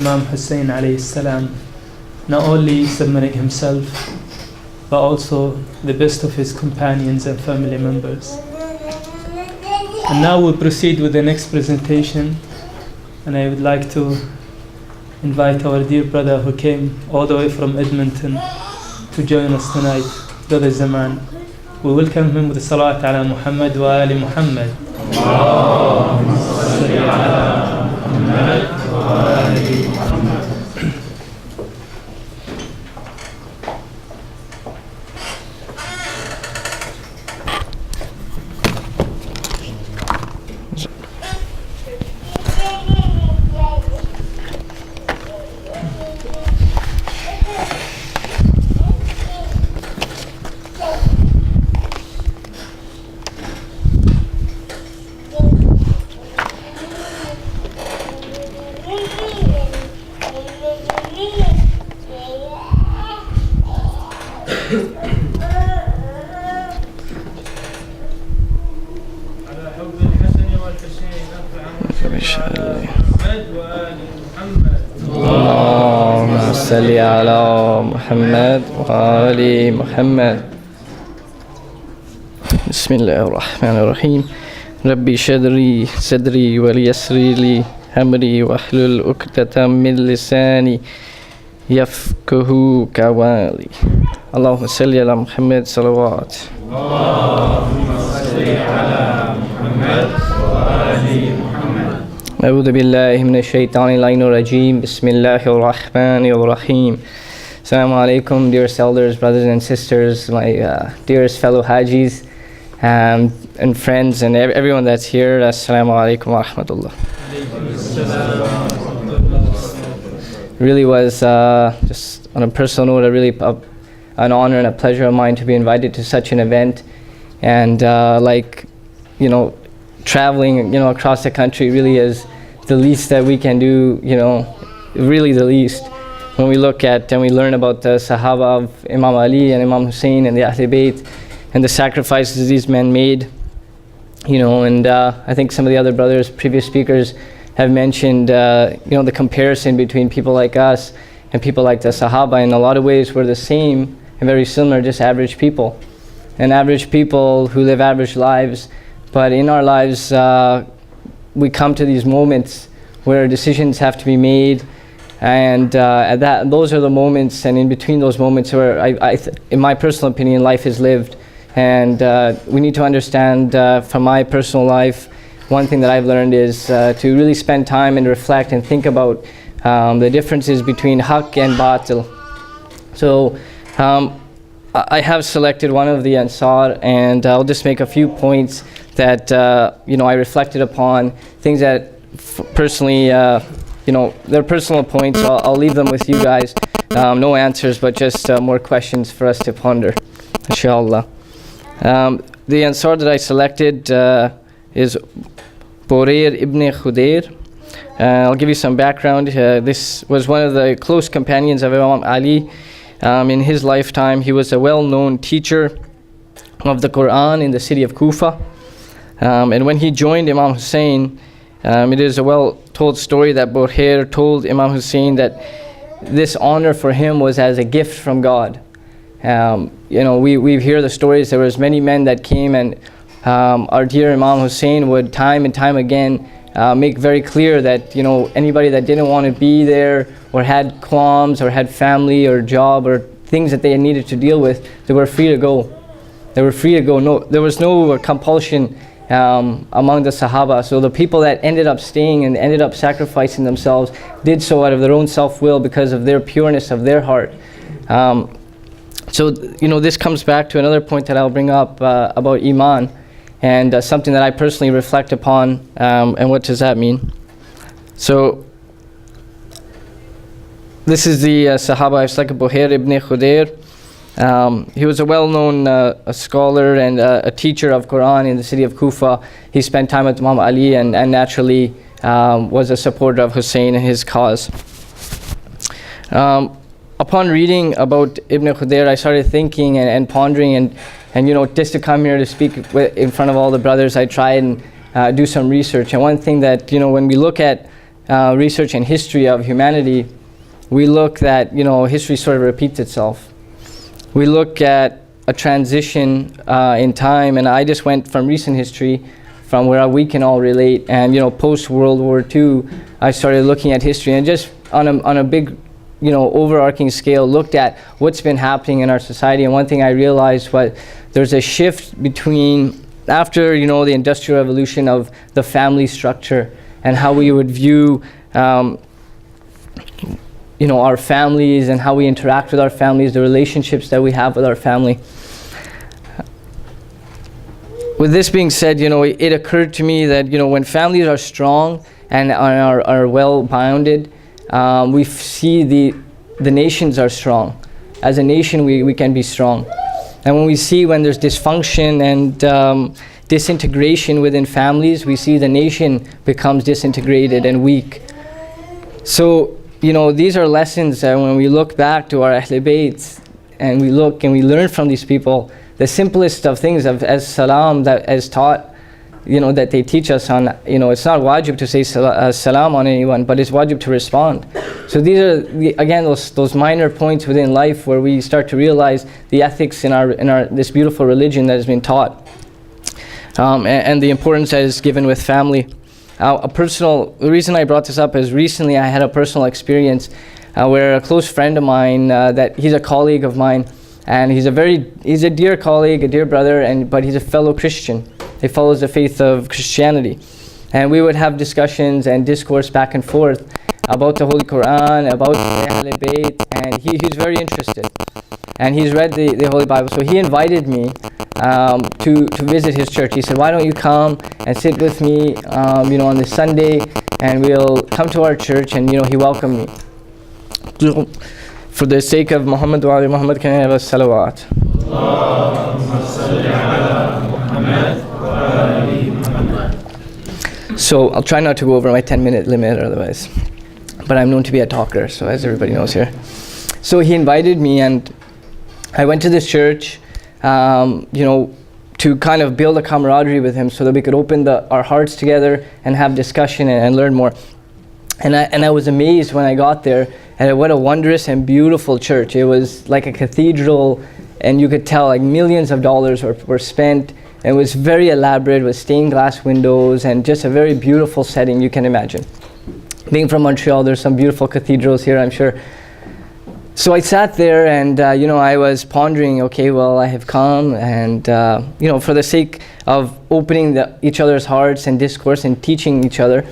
Imam Hussein alayhi salam, not only submitting himself, but also the best of his companions and family members. And now we'll proceed with the next presentation, and I would like to invite our dear brother who came all the way from Edmonton to join us tonight, Brother Zaman. We welcome him with Salat ala Muhammad wa ali Muhammad. Allahumma salli ala Muhammad wa ali Muhammad. اللهم صل على محمد وآل محمد. بسم الله الرحمن الرحيم. ربي اشرح صدري ويسر لي أمري واحلل عقدة من لساني يفقهوا قولي. اللهم صل على محمد صلوات. اللهم صل على محمد وآل محمد. أعوذ بالله من الشيطان اللعين الرجيم. بسم الله الرحمن الرحيم. Assalamu alaikum, dearest elders, brothers and sisters, my dearest fellow Hajis and friends and everyone that's here. Assalamu alaikum wa rahmatullah. Really was just on a personal note, an honor and a pleasure of mine to be invited to such an event, and traveling across the country really is the least that we can do, really the least. When we look at and we learn about the Sahaba of Imam Ali and Imam Hussein and the Ahl Bayt and the sacrifices these men made, and I think some of the other brothers, previous speakers, have mentioned, the comparison between people like us and people like the Sahaba. In a lot of ways, we're the same and very similar, just average people. And average people who live average lives, but in our lives, we come to these moments where decisions have to be made, and those are the moments, and in between those moments where, in my personal opinion, life is lived. And we need to understand, from my personal life, one thing that I've learned is to really spend time and reflect and think about the differences between haqq and batil. So I have selected one of the Ansar, and I'll just make a few points that I reflected upon, things that personally, they're personal points. So I'll leave them with you guys. No answers, but just more questions for us to ponder, inshallah. The Ansar that I selected is Burair ibn Khudair. I'll give you some background. This was one of the close companions of Imam Ali. In his lifetime, he was a well-known teacher of the Quran in the city of Kufa. And when he joined Imam Hussein, it is a well-told story that Burair told Imam Hussein that this honor for him was as a gift from God. We hear the stories. There was many men that came, and our dear Imam Hussein would time and time again make very clear that anybody that didn't want to be there or had qualms or had family or job or things that they needed to deal with, they were free to go. They were free to go. No, there was no compulsion among the Sahaba. So the people that ended up staying and ended up sacrificing themselves did so out of their own self-will because of their pureness of their heart. So this comes back to another point that I'll bring up about Iman, and something that I personally reflect upon, and what does that mean? So this is the Sahaba I've selected, Burair ibn Khudair. He was a well-known a scholar and a teacher of Quran in the city of Kufa. He spent time with Imam Ali and naturally was a supporter of Hussein and his cause. Upon reading about Ibn Khudair, I started thinking and pondering, and just to come here to speak in front of all the brothers, I tried and do some research. And one thing that when we look at research and history of humanity, we look that, history sort of repeats itself. We look at a transition in time, and I just went from recent history, from where we can all relate, and post World War II, I started looking at history, and just on a big, overarching scale, looked at what's been happening in our society. And one thing I realized was there's a shift between after the Industrial Revolution of the family structure and how we would view our families and how we interact with our families, the relationships that we have with our family. With this being said, it occurred to me that, when families are strong and are well bounded, we see the nations are strong. As a nation, we can be strong. And when there's dysfunction and disintegration within families, we see the nation becomes disintegrated and weak. So, these are lessons that when we look back to our Ahl Bayt and we look and we learn from these people, the simplest of things as salam, that as taught, that they teach us on, it's not wajib to say salam on anyone, but it's wajib to respond. So these are, again, those minor points within life where we start to realize the ethics in our this beautiful religion that has been taught, and the importance that is given with family. The reason I brought this up is recently I had a personal experience where a close friend of mine, that he's a colleague of mine, and he's a dear colleague, a dear brother, but he's a fellow Christian. He follows the faith of Christianity. And we would have discussions and discourse back and forth about the Holy Quran, about the Ahl Bayt, and he's very interested. And he's read the Holy Bible. So he invited me to visit his church. He said, why don't you come and sit with me on this Sunday, and we'll come to our church, and he welcomed me. So, for the sake of Muhammad wa ali Muhammad, can I have a salawat? So I'll try not to go over my 10-minute limit otherwise. But I'm known to be a talker, so as everybody knows here. So he invited me, and I went to this church, to kind of build a camaraderie with him so that we could open our hearts together and have discussion and learn more. And I was amazed when I got there at what a wondrous and beautiful church. It was like a cathedral, and you could tell like millions of dollars were spent. It was very elaborate with stained glass windows and just a very beautiful setting you can imagine. Being from Montreal, there's some beautiful cathedrals here, I'm sure. So I sat there and, I was pondering, okay, well, I have come and, for the sake of opening each other's hearts and discourse and teaching each other.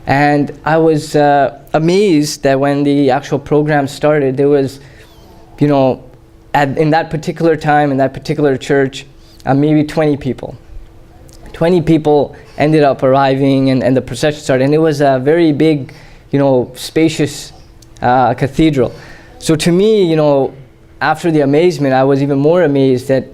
And I was amazed that when the actual program started, there was, in that particular time, in that particular church, maybe 20 people. 20 people ended up arriving, and the procession started. And it was a very big, spacious cathedral. So to me, after the amazement, I was even more amazed at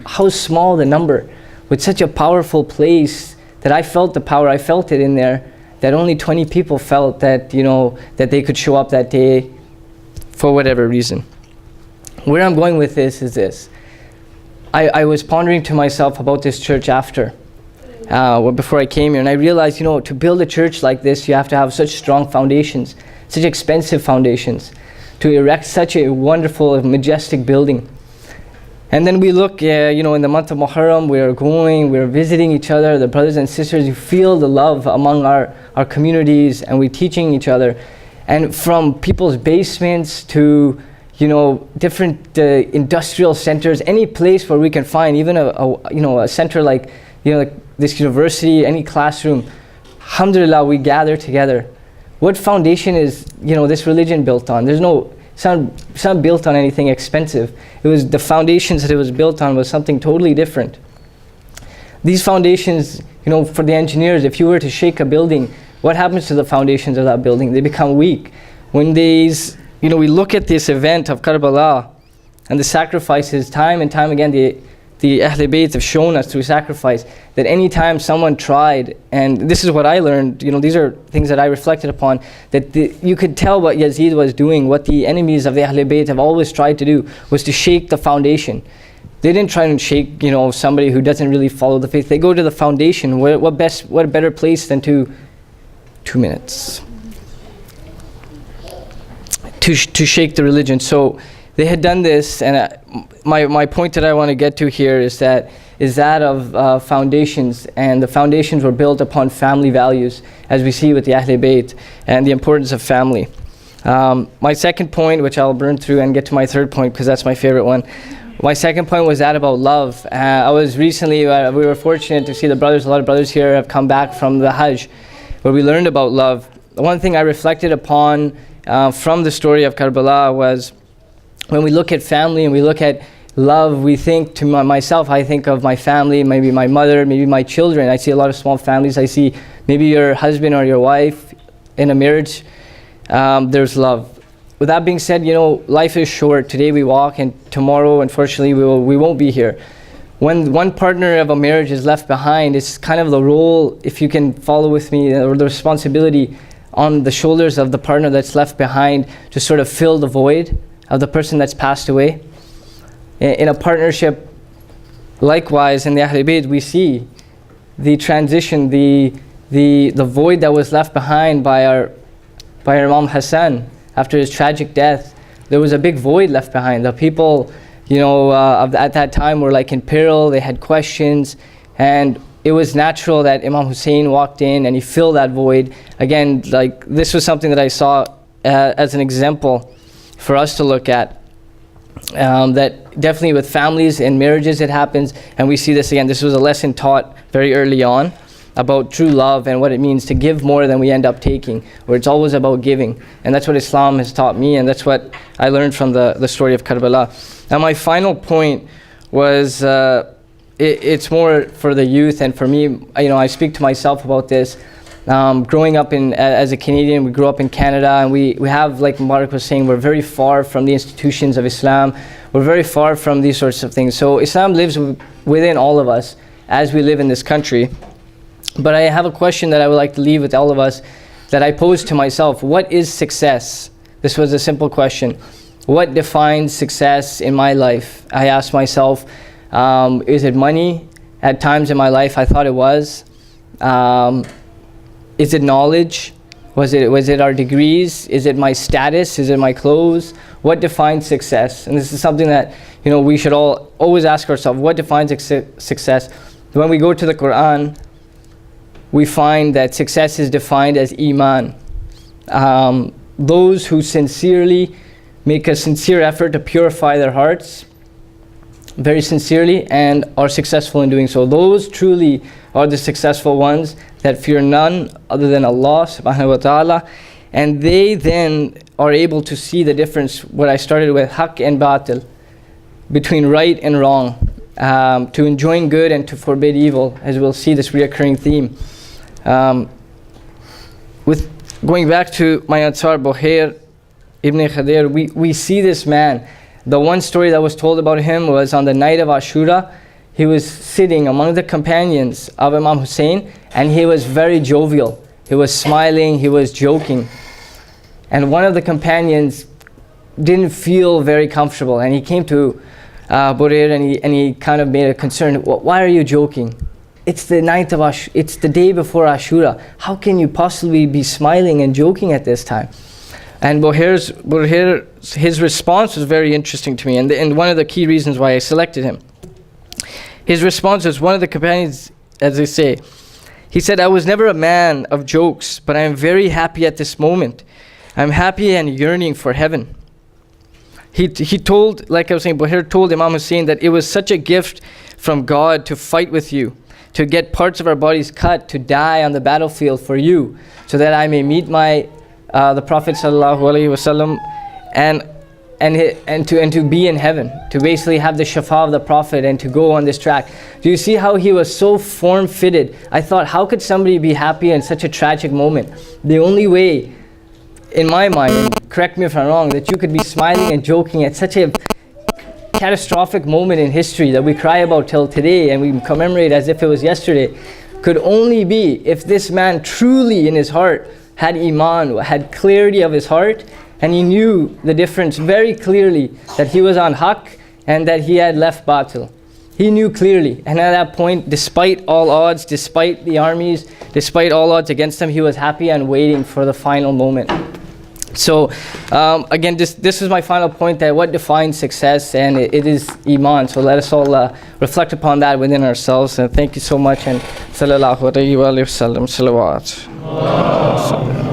how small the number, with such a powerful place, that I felt the power, I felt it in there, that only 20 people felt that, that they could show up that day for whatever reason. Where I'm going with this is this. I was pondering to myself about this church before I came here, and I realized, to build a church like this, you have to have such strong foundations, such expensive foundations, to erect such a wonderful, majestic building. And then we look, in the month of Muharram, we're visiting each other, the brothers and sisters. You feel the love among our communities, and we're teaching each other. And from people's basements to, different industrial centers, any place where we can find, even a center like, like this university, any classroom, alhamdulillah, we gather together. What foundation is, this religion built on? It's not built on anything expensive. It was the foundations that it was built on was something totally different. These foundations, for the engineers, if you were to shake a building, what happens to the foundations of that building? They become weak. When we look at this event of Karbala and the sacrifices, time and time again, the Ahl Bayt have shown us through sacrifice that any time someone tried, and this is what I learned, these are things that I reflected upon, that you could tell what Yazid was doing, what the enemies of the Ahl Bayt have always tried to do, was to shake the foundation. They didn't try and shake, somebody who doesn't really follow the faith. They go to the foundation. What better place than 2 minutes? to shake the religion. So they had done this, and my point that I want to get to here is that of foundations, and the foundations were built upon family values, as we see with the Ahl Bayt, and the importance of family. My second point, which I'll burn through and get to my third point because that's my favorite one. My second point was that about love. I was recently, we were fortunate to see a lot of brothers here have come back from the Hajj, where we learned about love. One thing I reflected upon from the story of Karbala was, when we look at family and we look at love, we think, to myself, I think of my family, maybe my mother, maybe my children. I see a lot of small families. I see maybe your husband or your wife in a marriage. There's love. With that being said, life is short. Today we walk, and tomorrow, unfortunately, we won't be here. When one partner of a marriage is left behind, it's kind of the role, if you can follow with me, or the responsibility on the shoulders of the partner that's left behind to sort of fill the void of the person that's passed away. In a partnership, likewise, in the Ahl Bayt, we see the transition, the void that was left behind by our Imam Hassan after his tragic death. There was a big void left behind. The people, at that time were like in peril. They had questions, and it was natural that Imam Hussein walked in and he filled that void. Again, like, this was something that I saw as an example for us to look at. That definitely with families and marriages it happens, and we see this again. This was a lesson taught very early on about true love and what it means to give more than we end up taking, where it's always about giving. And that's what Islam has taught me, and that's what I learned from the story of Karbala. And my final point was, it's more for the youth, and for me, I speak to myself about this. Growing up as a Canadian, we grew up in Canada, and we have, like Mubarak was saying, we're very far from the institutions of Islam. We're very far from these sorts of things. So Islam lives within all of us as we live in this country. But I have a question that I would like to leave with all of us, that I posed to myself. What is success? This was a simple question. What defines success in my life? I asked myself, is it money? At times in my life I thought it was. Is it knowledge? Was it our degrees? Is it my status? Is it my clothes? What defines success? And this is something that we should all always ask ourselves. What defines success? When we go to the Quran, we find that success is defined as Iman. Those who sincerely make a sincere effort to purify their hearts, very sincerely, and are successful in doing so. Those truly are the successful ones that fear none other than Allah subhanahu wa ta'ala. And they then are able to see the difference, what I started with, haqq and batil, between right and wrong, to enjoin good and to forbid evil, as we'll see this reoccurring theme. With going back to my Ansar Buhair Ibn Khadir, we see this man. The one story that was told about him was on the night of Ashura. He was sitting among the companions of Imam Hussein, and he was very jovial. He was smiling, he was joking. And one of the companions didn't feel very comfortable, and he came to Buhair and he kind of made a concern. Why are you joking? It's the night of it's the day before Ashura. How can you possibly be smiling and joking at this time? And Buhair, his response was very interesting to me, and one of the key reasons why I selected him. His response was, one of the companions, as they say, he said, I was never a man of jokes, but I am very happy at this moment. I'm happy and yearning for heaven. He told, like I was saying, Buhair told Imam Hussein that it was such a gift from God to fight with you, to get parts of our bodies cut, to die on the battlefield for you, so that I may meet the Prophet sallallahu alaihi wasallam and to be in heaven, to basically have the shafa of the Prophet and to go on this track. Do you see how he was so form-fitted? I thought, how could somebody be happy in such a tragic moment? The only way, in my mind, and correct me if I'm wrong, that you could be smiling and joking at such a catastrophic moment in history that we cry about till today and we commemorate as if it was yesterday, could only be if this man truly in his heart had Iman, had clarity of his heart, and he knew the difference very clearly, that he was on haqq and that he had left batil. He knew clearly, and at that point, despite all odds, despite the armies, despite all odds against him, he was happy and waiting for the final moment. So again, this is my final point, that what defines success, and it is Iman. So let us all reflect upon that within ourselves. And thank you so much. And sallallahu alayhi wa sallam salawat.